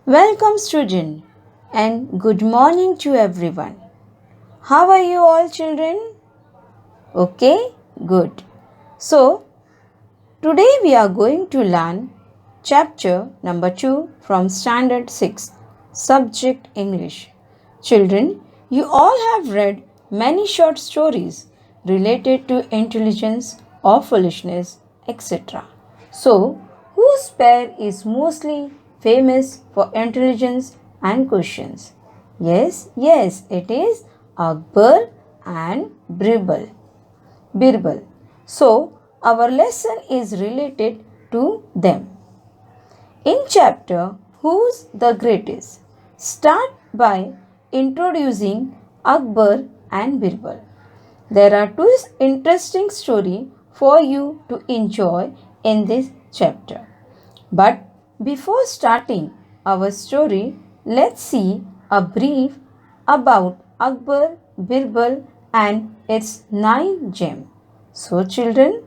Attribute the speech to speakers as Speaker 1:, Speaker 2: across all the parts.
Speaker 1: Welcome, student, and good morning to everyone. How are you all, children? Okay, good. So, today we are going to learn chapter number 2 from Standard 6, Subject English. Children, you all have read many short stories related to intelligence or foolishness, etc. So, whose pair is mostly famous for intelligence and questions? Yes, it is Akbar and Birbal. So, our lesson is related to them. In chapter Who's the Greatest? Start by introducing Akbar and Birbal. There are two interesting stories for you to enjoy in this chapter. But before starting our story, let's see a brief about Akbar, Birbal and its 9 gems. So children,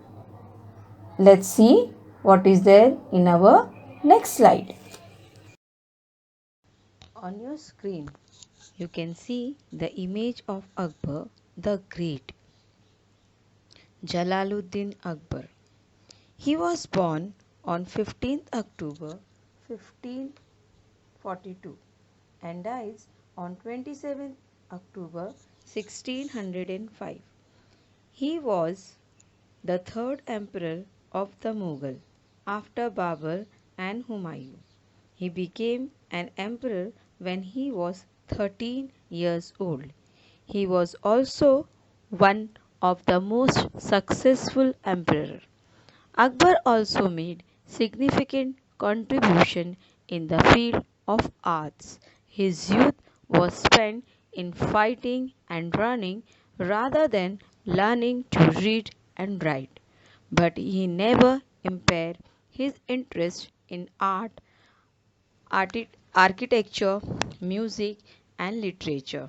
Speaker 1: let's see what is there in our next slide. On your screen, you can see the image of Akbar the Great, Jalaluddin Akbar. He was born on 15th October 1542 and dies on 27th October 1605. He was the third emperor of the Mughal after Babur and Humayun. He became an emperor when he was 13 years old. He was also one of the most successful emperors. Akbar also made significant contribution in the field of arts. His youth was spent in fighting and running rather than learning to read and write. But he never impaired his interest in architecture, music, and literature.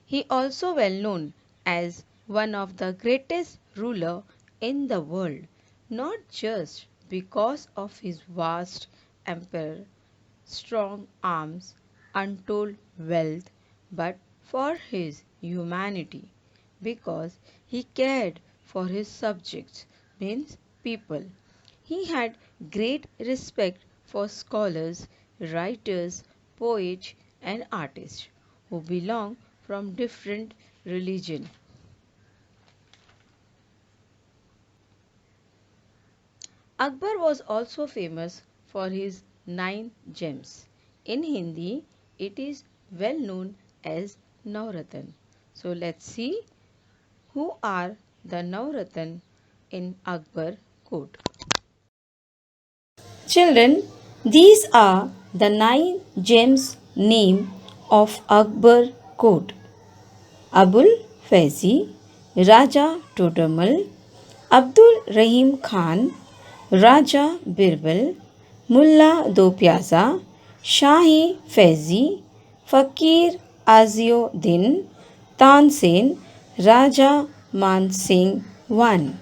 Speaker 1: He also well known as one of the greatest ruler in the world, not just because of his vast empire, strong arms, untold wealth, but for his humanity, because he cared for his subjects, means people. He had great respect for scholars, writers, poets, and artists who belong from different religions. Akbar was also famous for his 9 gems. In Hindi, it is well known as Navratan. So let's see who are the Navratan in Akbar court. Children, these are the 9 gems name of Akbar court. Abul Faizi, Raja Todamal, Abdul Rahim Khan, Raja Birbal, Mullah Do Pyaza, Shahi Faizi, Fakir Azio Din, Tansen, Raja Man Singh I.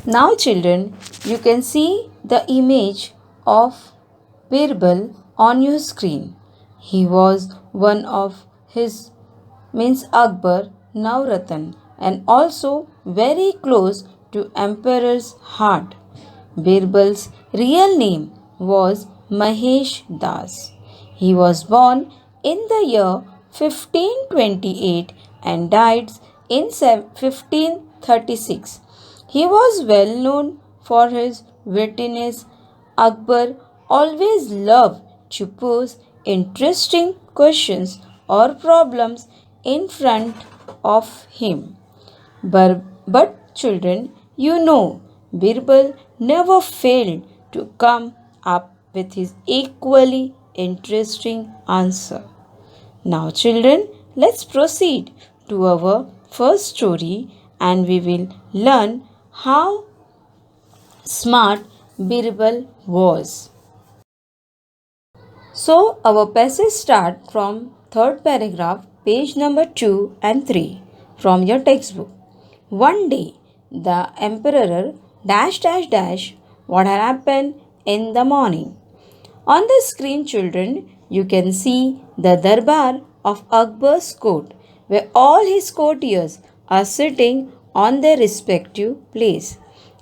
Speaker 1: Now, children, you can see the image of Birbal on your screen. He was one of his means Akbar Navratan and also very close to Emperor's heart. Birbal's real name was Mahesh Das. He was born in the year 1528 and died in 1536. He was well known for his wittiness. Akbar always loved to pose interesting questions or problems in front of him. But children, you know, Birbal never failed to come up with his equally interesting answer. Now, children, let's proceed to our first story and we will learn how smart Birbal was. So, our passage start from third paragraph, page number 2 and 3 from your textbook. One day, the emperor dash dash dash what had happened in the morning. On the screen, children, you can see the darbar of Akbar's court, where all his courtiers are sitting on their respective place,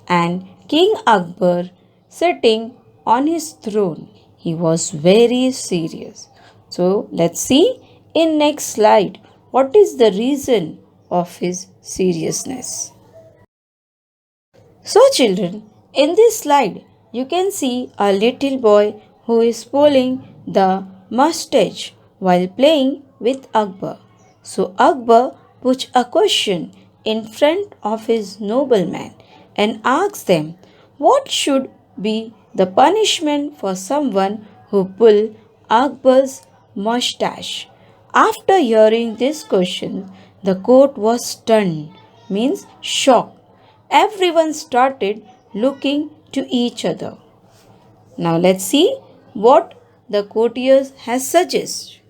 Speaker 1: and King Akbar sitting on his throne. He was very serious. So let's see in next slide what is the reason of his seriousness. So, children, in this slide, you can see a little boy who is pulling the mustache while playing with Akbar. So, Akbar puts a question in front of his noblemen and asks them what should be the punishment for someone who pull Akbar's mustache. After hearing this question, the court was stunned, means shocked. Everyone started looking to each other. Now let's see what the courtiers has suggested.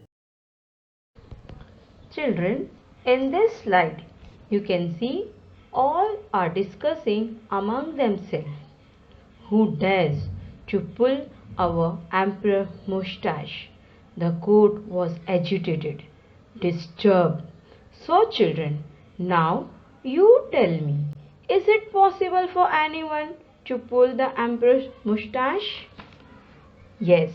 Speaker 1: Children, in this slide, you can see all are discussing among themselves who dares to pull our emperor mustache. The court was agitated, disturbed. So, children, now you tell me, is it possible for anyone to pull the emperor's mustache? Yes,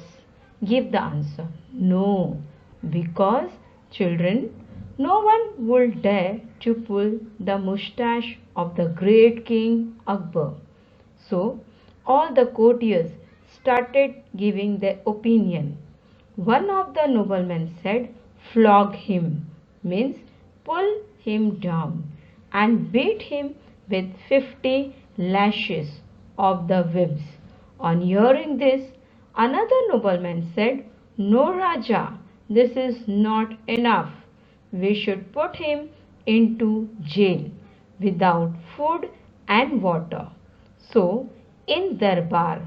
Speaker 1: give the answer. No, because children, no one would dare to pull the mustache of the great king Akbar. So, all the courtiers started giving their opinion. One of the noblemen said, flog him, means pull him down, and beat him with 50 lashes of the whips. On hearing this, another nobleman said, no, Raja, this is not enough. We should put him into jail without food and water. So, in Darbar,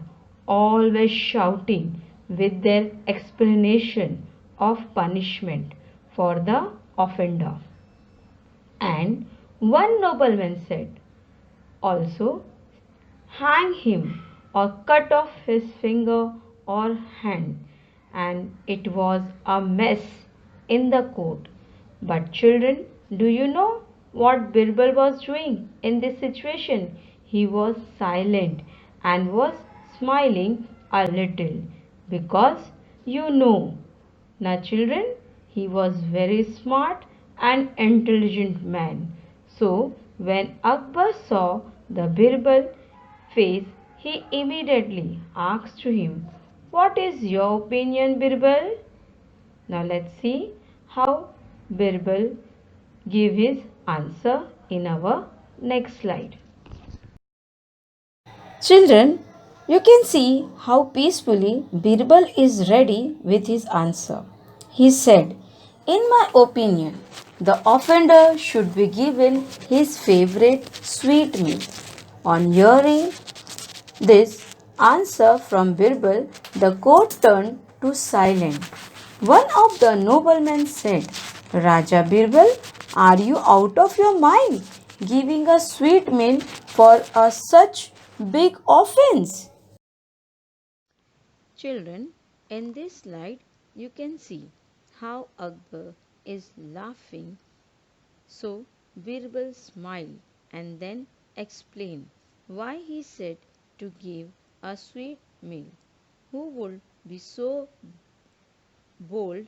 Speaker 1: all were shouting with their explanation of punishment for the offender. And one nobleman said, also, hang him or cut off his finger or hand. And it was a mess in the court. But children, do you know what Birbal was doing in this situation? He was silent and was smiling a little because you know. Now children, he was very smart and intelligent man. So when Akbar saw the Birbal face, he immediately asked to him, what is your opinion, Birbal? Now let's see how Birbal gave his answer in our next slide. Children, you can see how peacefully Birbal is ready with his answer. He said, in my opinion, the offender should be given his favorite sweetmeat. On hearing this answer from Birbal, the court turned to silence. One of the noblemen said, Raja Birbal, are you out of your mind giving a sweet meal for a such big offense? Children, in this slide you can see how Akbar is laughing. So Birbal smiled and then explained why he said to give a sweet meal. Who would be so bold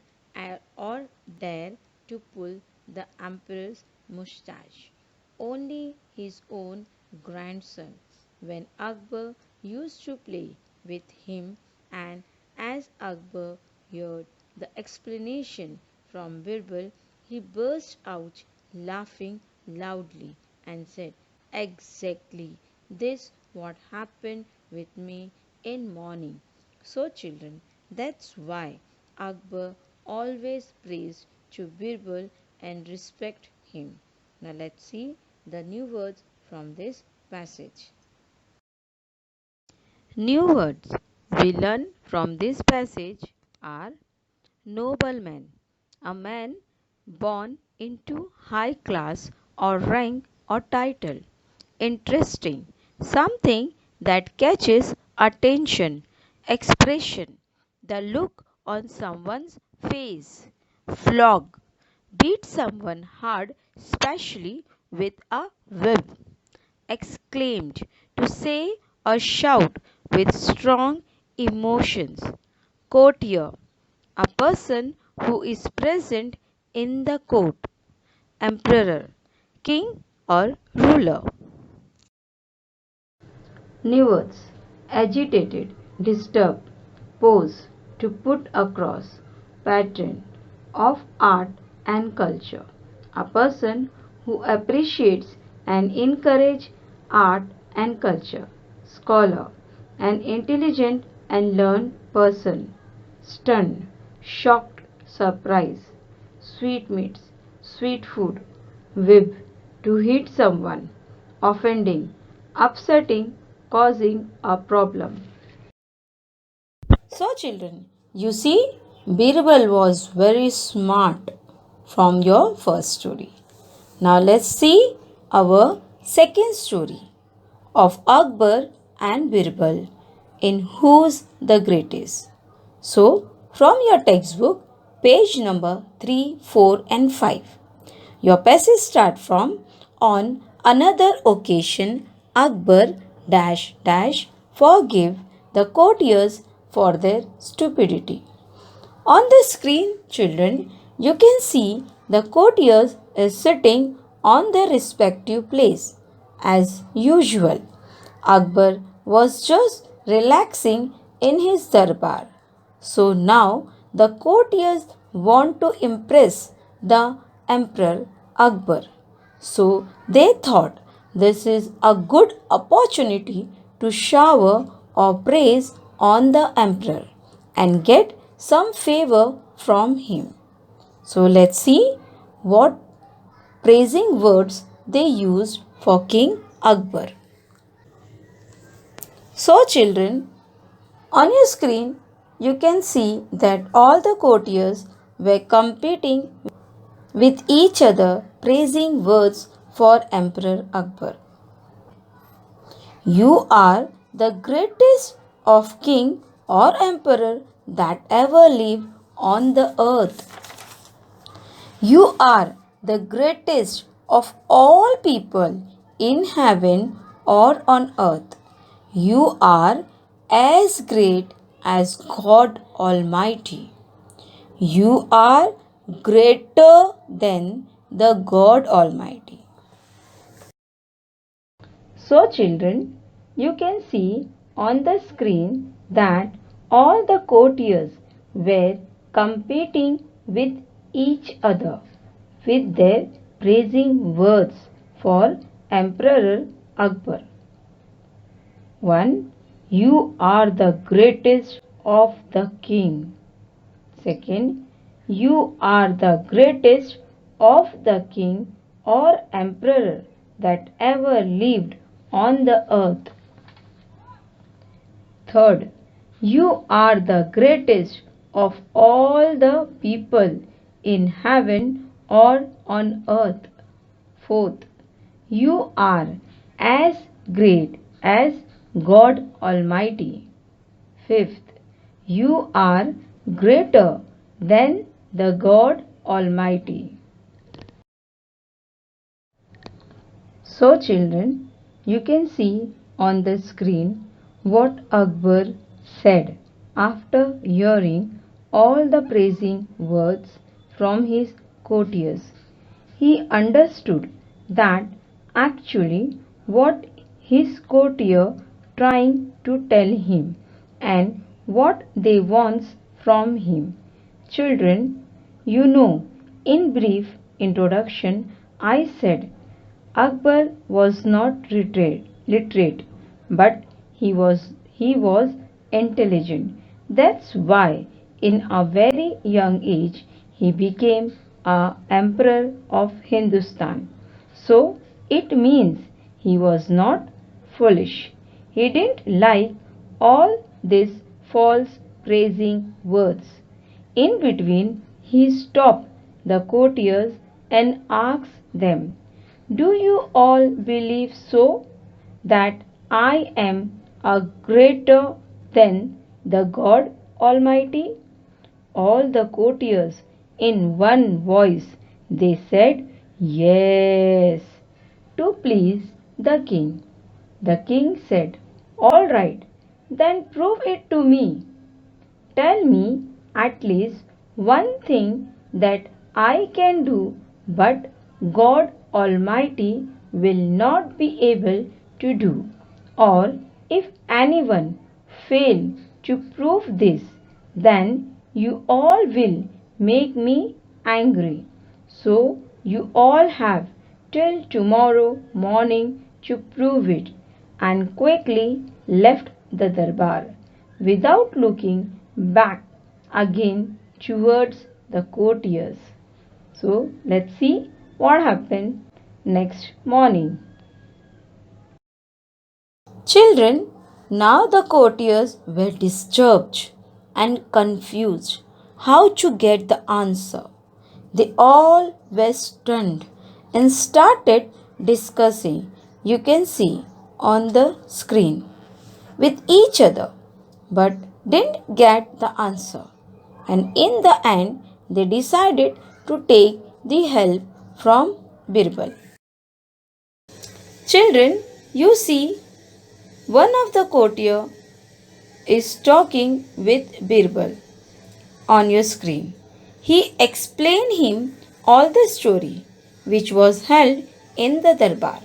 Speaker 1: or dare to pull the emperor's mustache? Only his own grandson, when Akbar used to play with him, and as Akbar heard the explanation from Birbal, he burst out laughing loudly and said, exactly, this what happened with me in morning. So children, that's why Akbar always praised to Birbal and respect him. Now let's see the new words from this passage. New words we learn from this passage are nobleman, a man born into high class or rank or title. Interesting, something that catches attention. expression, the look on someone's face. Flog, beat someone hard, especially with a whip. Exclaimed, to say or shout with strong emotions. Courtier, a person who is present in the court. Emperor, king or ruler. Nervous, agitated, disturbed. Pose, to put across. Patron of art and culture, a person who appreciates and encourages art and culture. Scholar, an intelligent and learned person. Stunned, shocked, surprised. Sweetmeats, sweet food. Whip, to hit someone. Offending, upsetting, causing a problem. So, children, you see, Birbal was very smart from your first story. Now, let's see our second story of Akbar and Birbal in Who's the Greatest. So, from your textbook, page number 3, 4, and 5. Your passage start from on another occasion Akbar dash dash forgive the courtiers for their stupidity. On the screen, children, you can see the courtiers is sitting on their respective place. As usual, Akbar was just relaxing in his darbar. So now the courtiers want to impress the Emperor Akbar. So they thought this is a good opportunity to shower or praise on the emperor and get some favor from him. So let's see what praising words they used for King Akbar. So children, on your screen you can see that all the courtiers were competing with each other praising words for Emperor Akbar. You are the greatest of king or emperor that ever lived on the earth. You are the greatest of all people in heaven or on earth. You are as great as God Almighty. You are greater than the God Almighty. So, children, you can see on the screen that all the courtiers were competing with each other with their praising words for Emperor Akbar. 1. You are the greatest of the king. Second, you are the greatest of the king or emperor that ever lived on the earth. Third, you are the greatest of all the people in heaven or on earth. Fourth, you are as great as God Almighty. Fifth, you are greater than the God Almighty. So, children, you can see on the screen what Akbar said after hearing all the praising words from his courtiers. He understood that actually what his courtier trying to tell him and what they wants from him. Children, you know, in brief introduction I said Akbar was not literate, but he was intelligent. That's why in a very young age he became a emperor of Hindustan. So it means he was not foolish. He didn't like all these false praising words. In between, he stopped the courtiers and asked them, do you all believe so? That I am a greater than the God Almighty? All the courtiers in one voice they said yes, to please the king. The king said, all right, then prove it to me. Tell me at least one thing that I can do, but God Almighty will not be able to do. Or if anyone fail to prove this, then you all will make me angry. So you all have till tomorrow morning to prove it, and quickly left the darbar without looking back again towards the courtiers. So let's see what happened next morning. Children, now the courtiers were disturbed and confused how to get the answer. They all were stunned and started discussing, you can see on the screen, with each other, but didn't get the answer. And in the end, they decided to take the help from Birbal. Children, you see, one of the courtier is talking with Birbal on your screen. He explained him all the story which was held in the darbar.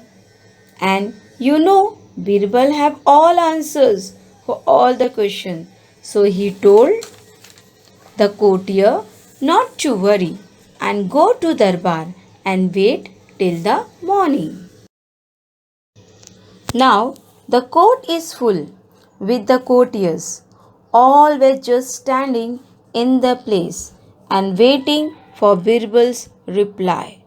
Speaker 1: And you know, Birbal have all answers for all the questions. So he told the courtier not to worry and go to darbar and wait till the morning. Now the court is full with the courtiers. All were just standing in the place and waiting for Birbal's reply.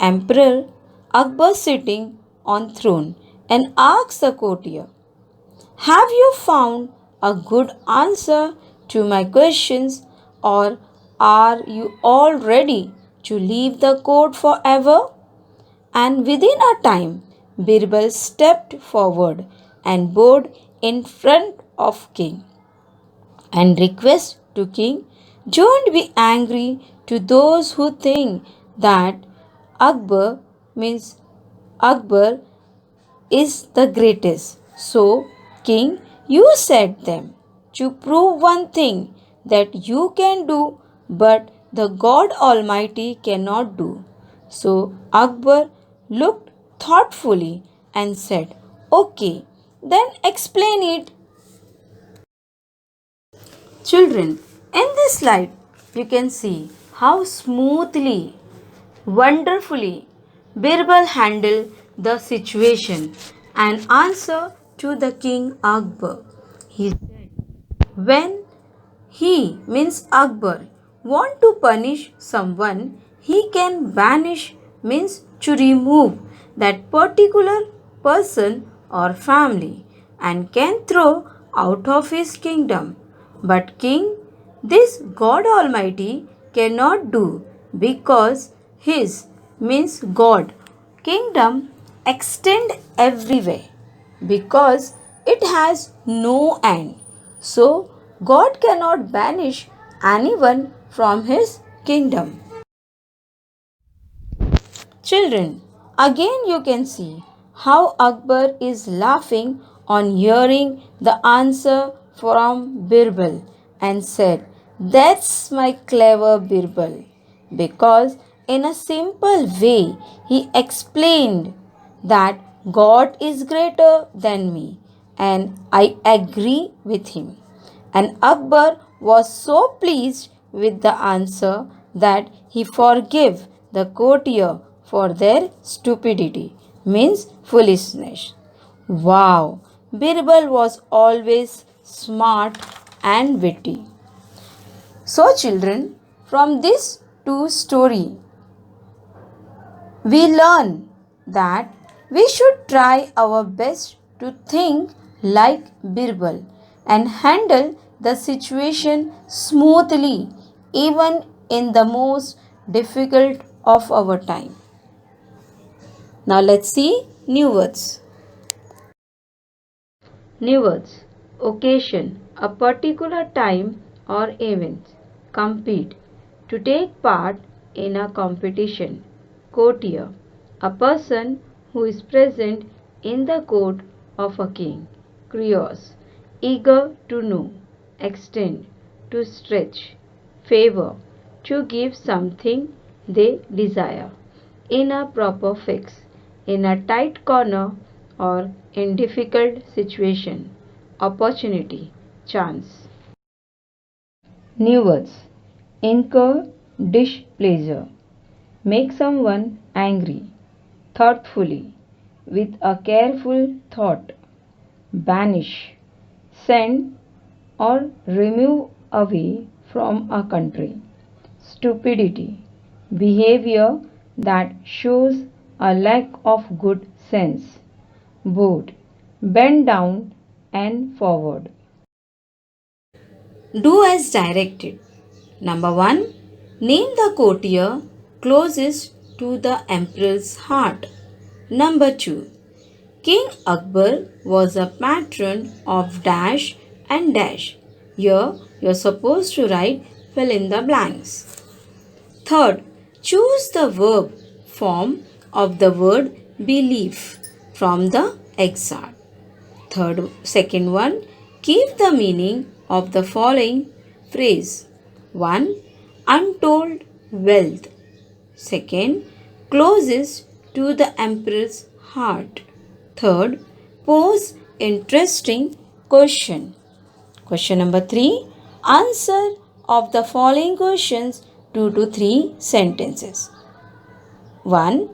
Speaker 1: Emperor Akbar sitting on throne and asked the courtier, have you found a good answer to my questions, or are you all ready to leave the court forever? And within a time, Birbal stepped forward and bowed in front of king and request to king, don't be angry to those who think that Akbar means Akbar is the greatest. So, king, you said them to prove one thing that you can do, but the God Almighty cannot do. So, Akbar looked thoughtfully and said, okay, then explain it. Children, in this slide, you can see how smoothly, wonderfully, Birbal handled the situation and answered to the king Akbar. He said, when he means Akbar want to punish someone, he can banish means to remove that particular person or family and can throw out of his kingdom. But king, this God Almighty cannot do because his means God kingdom extend everywhere because it has no end. So God cannot banish anyone from his kingdom. Children, again you can see how Akbar is laughing on hearing the answer from Birbal and said, that's my clever Birbal. Because in a simple way he explained that God is greater than me, and I agree with him. And Akbar was so pleased with the answer that he forgave the courtier for their stupidity, means foolishness. Wow! Birbal was always smart and witty. So, children, from this two story, we learn that we should try our best to think like Birbal and handle the situation smoothly even in the most difficult of our time. Now let's see new words. New words. Occasion, a particular time or event. Compete, to take part in a competition. Courtier, a person who is present in the court of a king. Curious, eager to know. Extend, to stretch. Favor, to give something they desire. In a proper fix, in a tight corner or in difficult situation. Opportunity, chance. New words. Incur displeasure. Make someone angry. Thoughtfully. With a careful thought. Banish. Send or remove away from a country. Stupidity. Behavior that shows a lack of good sense. Board. Bend down and forward. Do as directed. Number 1. Name the courtier closest to the emperor's heart. Number 2. King Akbar was a patron of dash and dash. Here you're supposed to write fill in the blanks. Third, choose the verb form of the word belief from the excerpt. Second one, give the meaning of the following phrase. 1. Untold wealth. Second, closest to the emperor's heart. Third, pose interesting question. Question number 3. Answer of the following questions 2 to 3 sentences. 1.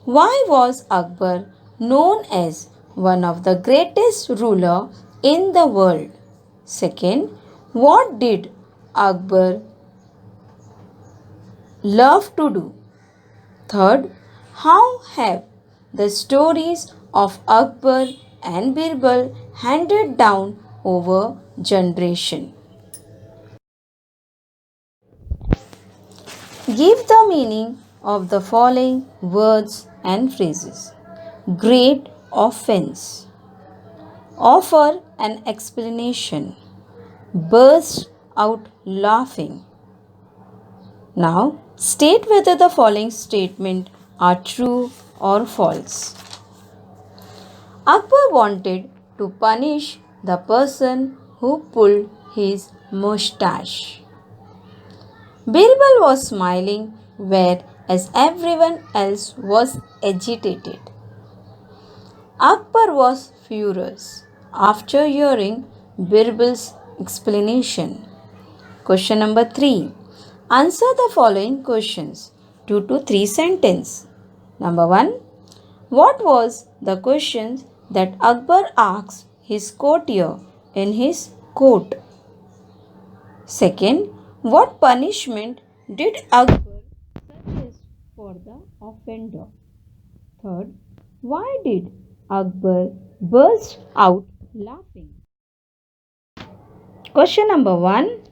Speaker 1: Why was Akbar known as one of the greatest ruler in the world? Second, what did Akbar love to do? Third, how have the stories of Akbar and Birbal handed down over generation? Give the meaning of the following words and phrases. Great offense. Offer an explanation. Burst out laughing. Now, state whether the following statements are true or false. Akbar wanted to punish the person who pulled his mustache. Birbal was smiling whereas everyone else was agitated. Akbar was furious after hearing Birbal's explanation. Question number 3. Answer the following questions 2 to 3 sentences. Number 1. What was the question that Akbar asked his courtier in his court? Second, what punishment did Akbar suggest for the offender? Third, why did Akbar burst out laughing? Question number 1.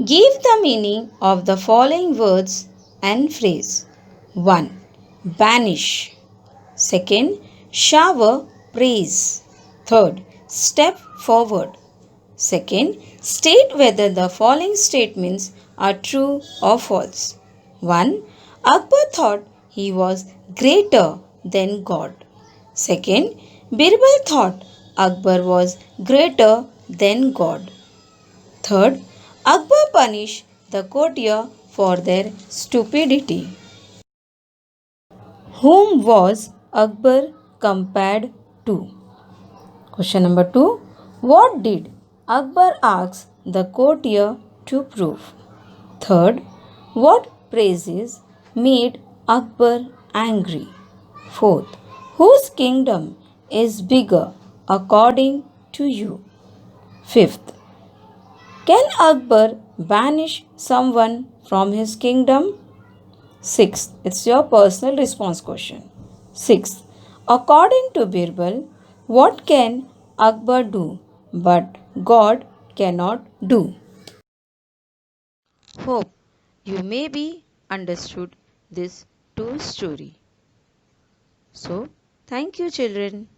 Speaker 1: Give the meaning of the following words and phrase. 1. Banish. Second, shower praise. Third, step forward. Second, state whether the following statements are true or false. 1. Akbar thought he was greater than God. Second, Birbal thought Akbar was greater than God. Third, Akbar punished the courtier for their stupidity. Whom was Akbar compared to? Question number 2. What did Akbar ask the courtier to prove? Third, what praises made Akbar angry? Fourth, whose kingdom is bigger according to you? Fifth, can Akbar banish someone from his kingdom? Sixth, it's your personal response question. Sixth, according to Birbal, what can Akbar do but God cannot do? Hope you may be understood this two story. So, thank you children.